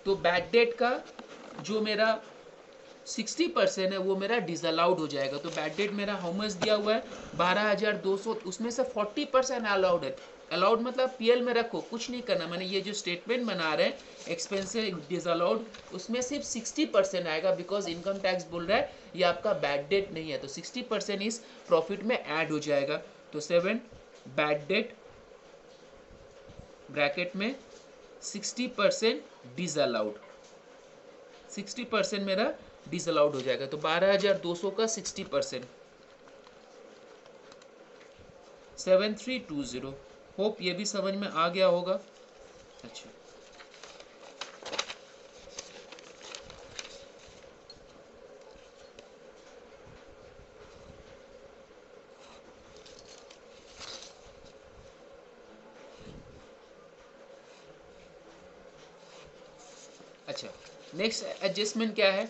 तो bad debt का जो मेरा 60% है वो मेरा डिसअलाउड हो जाएगा। तो बैड डेट मेरा हाउ मच दिया हुआ है 12,200, उसमें से 40% अलाउड है। अलाउड मतलब पीएल में रखो, कुछ नहीं करना। मैंने ये जो स्टेटमेंट बना रहे हैं एक्सपेंसिव डिसअलाउड, उसमें सिर्फ 60% आएगा, बिकॉज इनकम टैक्स बोल रहा है ये आपका बैड डेट नहीं है, तो 60% इस प्रॉफिट में ऐड हो जाएगा। तो 7 बैड डेट ब्रैकेट में 60% डिसअलाउड, 60% मेरा डिसअलाउड हो जाएगा। तो 12,200 का 60%, 7320। होप ये भी समझ में आ गया होगा। अच्छा अच्छा, नेक्स्ट एडजस्टमेंट क्या है?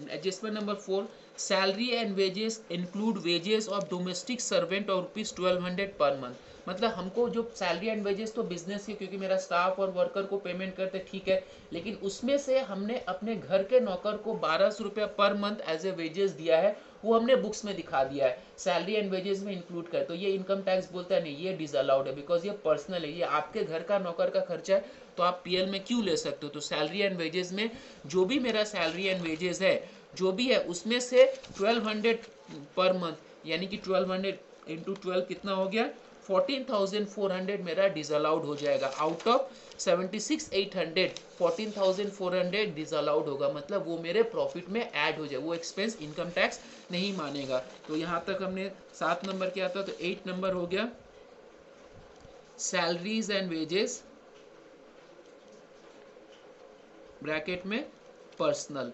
Adjustment number 4, salary and wages include wages of domestic servant और ₹1200 पर मंथ। मतलब हमको जो सैलरी एंड वेजेस तो बिजनेस के, क्योंकि मेरा स्टाफ और वर्कर को पेमेंट करते ठीक है, लेकिन उसमें से हमने अपने घर के नौकर को 1200 रुपया per month as a wages दिया है, वो हमने बुक्स में दिखा दिया है, सैलरी एंड वेजेस में इंक्लूड कर। तो ये इनकम टैक्स बोलता है नहीं, ये डिसअलाउड है, बिकॉज ये पर्सनल है, ये आपके घर का नौकर का खर्चा है, तो आप पीएल में क्यों ले सकते हो? तो सैलरी एंड वेजेस में जो भी मेरा सैलरी एंड वेजेस है जो भी है, उसमें से 1200 पर मंथ, यानी कि 1200 इंटू 12 कितना हो गया 14,400 मेरा डिसअलाउड हो जाएगा। आउट ऑफ 76,800 14,400 डिसअलाउड होगा, मतलब वो मेरे प्रॉफिट में ऐड हो जाए, वो एक्सपेंस इनकम टैक्स नहीं मानेगा। तो यहाँ तक हमने 7 नंबर किया था। तो 8 नंबर हो गया सैलरीज एंड वेजेस ब्रैकेट में पर्सनल,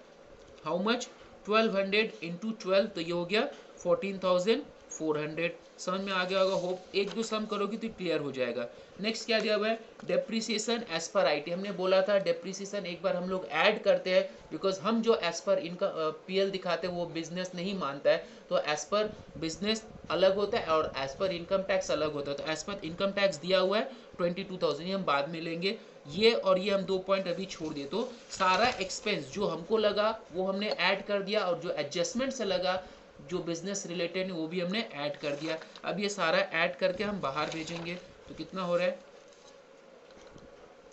हाउ मच 1200 इंटू 12, तो ये हो गया 14,400। समझ में आ गया होगा होप। एक दो सम करोगे तो क्लियर हो जाएगा। नेक्स्ट क्या दिया हुआ है डेप्रिसिएशन एज पर आईटी। हमने बोला था डेप्रिसिएशन एक बार हम लोग ऐड करते हैं, बिकॉज हम जो एज पर इनका पीएल दिखाते हैं वो बिजनेस नहीं मानता है, तो एज पर बिजनेस अलग होता है और एज पर इनकम टैक्स अलग होता है। तो एज पर इनकम टैक्स दिया हुआ है 22,000, ये हम बाद में लेंगे। ये और ये हम 2 पॉइंट अभी छोड़ दिए। तो सारा एक्सपेंस जो हमको लगा वो हमने ऐड कर दिया, और जो एडजस्टमेंट से लगा जो बिजनेस रिलेटेड है वो भी हमने ऐड कर दिया। अब ये सारा ऐड करके हम बाहर भेजेंगे। तो कितना हो रहा है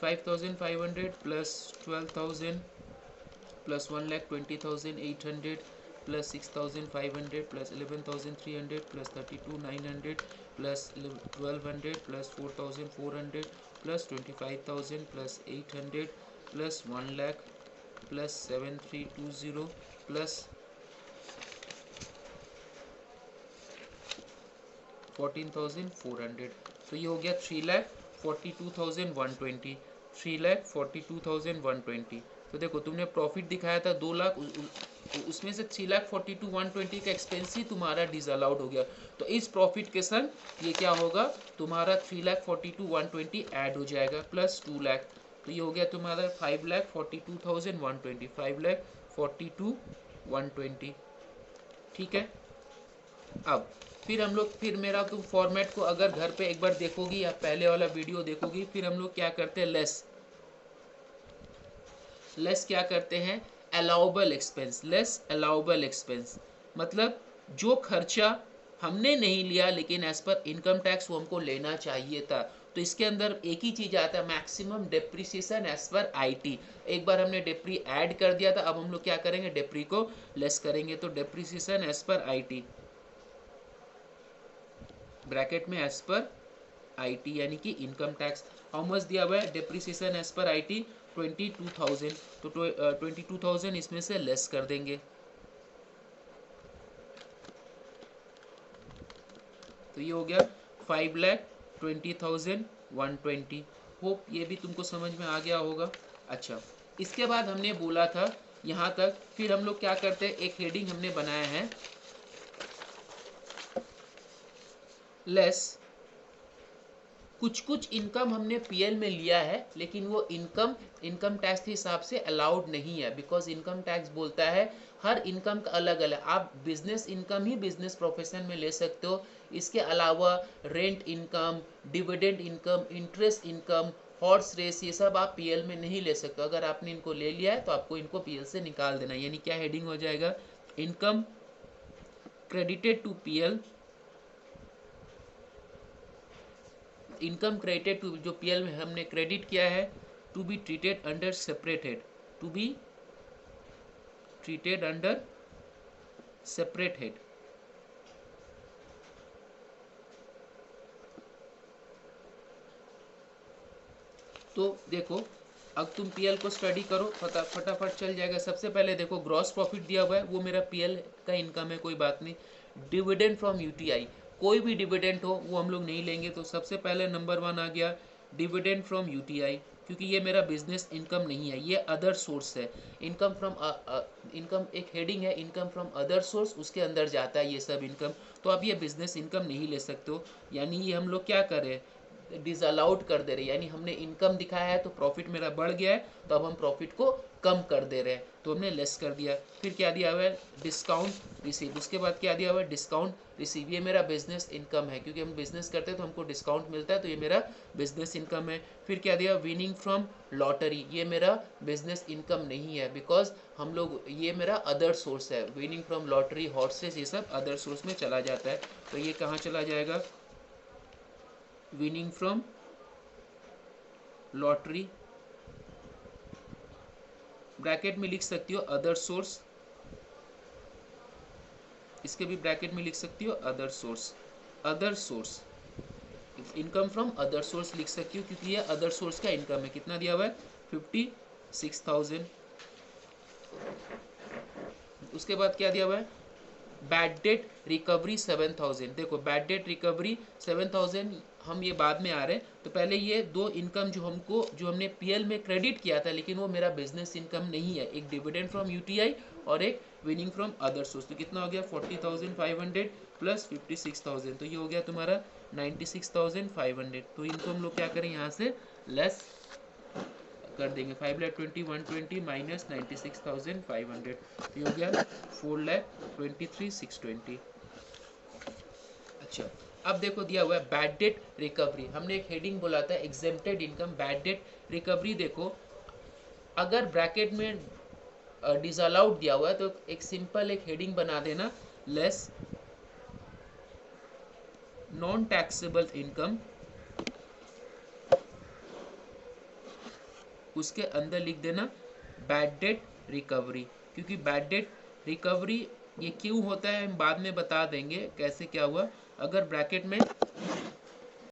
5,500 plus 12,000 plus 1,20,800 plus 6,500 plus 11,300 plus 32,900 plus 1,200 plus 4,400 plus 25,000 plus 800 plus 1 lakh plus 7,320 plus 14,400। तो ये हो गया 3,42,120, 3,42,120। तो देखो तुमने प्रॉफिट दिखाया था 2 लाख, उसमें से 3,42,120 का एक्सपेंस ही तुम्हारा डिसअलाउड हो गया। तो इस प्रॉफिट के संग ये क्या होगा तुम्हारा 3,42,120 ऐड हो जाएगा प्लस 2 लाख। तो ये हो गया तुम्हारा 5,42,120, 5,42,120। ठीक है। अब फिर हम लोग, फिर मेरा तुम फॉर्मेट को अगर घर पे एक बार देखोगी या पहले वाला वीडियो देखोगी, फिर हम लोग क्या करते हैं लेस क्या करते हैं allowable expense, less allowable expense, मतलब जो खर्चा हमने नहीं लिया लेकिन एज पर इनकम टैक्स वो हमको लेना चाहिए था। तो इसके अंदर एक ही चीज आता है maximum depreciation as per IT. एक बार हमने डेप्री ऐड कर दिया था, अब हम लोग क्या करेंगे डेप्री को लेस करेंगे। तो depreciation as per IT bracket में एज पर आईटी यानी कि इनकम टैक्स, हाउ मच दिया हुआ है डेप्रिसिएशन एज पर आईटी 22,000। तो 22,000 इसमें से लेस कर देंगे। तो ये हो गया 5,20,120। होप ये भी तुमको समझ में आ गया होगा। अच्छा, इसके बाद हमने बोला था यहाँ तक, फिर हम लोग क्या करते हैं एक हेडिंग हमने बनाया है लेस। कुछ कुछ इनकम हमने पीएल में लिया है लेकिन वो इनकम टैक्स के हिसाब से अलाउड नहीं है, बिकॉज इनकम टैक्स बोलता है हर इनकम का अलग अलग। आप बिजनेस इनकम ही बिजनेस प्रोफेशन में ले सकते हो, इसके अलावा rent income, dividend income, interest income, horse race, ये सब आप पीएल में नहीं ले सकते। अगर आपने इनको ले लिया है तो आपको इनको पीएल से निकाल देना। यानी क्या हेडिंग हो जाएगा, income credited to PL, income credited to, जो पीएल में हमने क्रेडिट किया है, to be treated under separate head, to be treated under separate head. तो देखो अब तुम पीएल को स्टडी करो, फटाफट चल जाएगा। सबसे पहले देखो ग्रॉस प्रॉफिट दिया हुआ है, वो मेरा पीएल का इनकम है, कोई बात नहीं। डिविडेंड फ्रॉम यूटीआई, कोई भी डिविडेंड हो वो हम लोग नहीं लेंगे। तो सबसे पहले नंबर 1 आ गया डिविडेंड फ्रॉम यूटीआई, क्योंकि ये मेरा बिजनेस इनकम नहीं है, ये अदर सोर्स है। इनकम फ्रॉम इनकम एक हेडिंग है, इनकम फ्रॉम अदर सोर्स, उसके अंदर जाता है ये सब इनकम। तो आप ये बिजनेस इनकम नहीं ले सकते हो। यानी ये हम लोग क्या कर रहे हैं, डिसअलाउड कर दे रहे हैं। यानी हमने इनकम दिखाया है तो प्रॉफिट मेरा बढ़ गया है, तो अब हम प्रॉफिट को कम कर दे रहे हैं, तो हमने लेस कर दिया। फिर क्या दिया हुआ है, डिस्काउंट रिसीव। उसके बाद क्या दिया हुआ है, डिस्काउंट रिसीव। ये मेरा बिजनेस इनकम है, क्योंकि हम बिजनेस करते हैं तो हमको डिस्काउंट मिलता है, तो ये मेरा बिजनेस इनकम है। फिर क्या दिया, विनिंग फ्रॉम लॉटरी, ये मेरा बिजनेस इनकम नहीं है, बिकॉज हम लोग, ये मेरा अदर सोर्स है। विनिंग फ्रॉम लॉटरी, हॉर्सेस, ये सब अदर सोर्स में चला जाता है। तो ये कहाँ चला जाएगा, विनिंग फ्रॉम लॉटरी, ब्रैकेट में लिख सकती हो अदर सोर्स, इसके भी ब्रैकेट में लिख सकती हो other source, other source, income from other source लिख सकती हो, क्योंकि ये अदर सोर्स का इनकम है। कितना दिया हुआ है, 56,000। उसके बाद क्या दिया हुआ है, बैड डेट रिकवरी 7,000। देखो बैड डेट रिकवरी 7,000 हम ये बाद में आ रहे हैं, तो पहले ये दो इनकम जो हमने पीएल में क्रेडिट किया था, लेकिन वो मेरा बिजनेस इनकम नहीं है, एक डिविडेंड फ्रॉम यूटीआई और एक विनिंग फ्रॉम अदर सोर्स। तो कितना हो गया, 40,500 प्लस 56,000, तो ये हो गया तुम्हारा 96,500। तो इनको हम लोग क्या करें, यहाँ से लेस कर देंगे। 5,20,000 120 माइनस 96,500, तो ये हो गया 4,23,620। अच्छा, अब देखो दिया हुआ है बैड डेट रिकवरी। हमने एक हेडिंग बोला था exempted income, bad debt recovery. देखो अगर ब्रैकेट में डिसअलाउड दिया हुआ है तो एक सिंपल एक हेडिंग बना देना, लेस नॉन टैक्सेबल इनकम, उसके अंदर लिख देना बैड डेट रिकवरी। क्योंकि बैड डेट रिकवरी ये क्यों होता है हम बाद में बता देंगे कैसे क्या हुआ। अगर ब्रैकेट में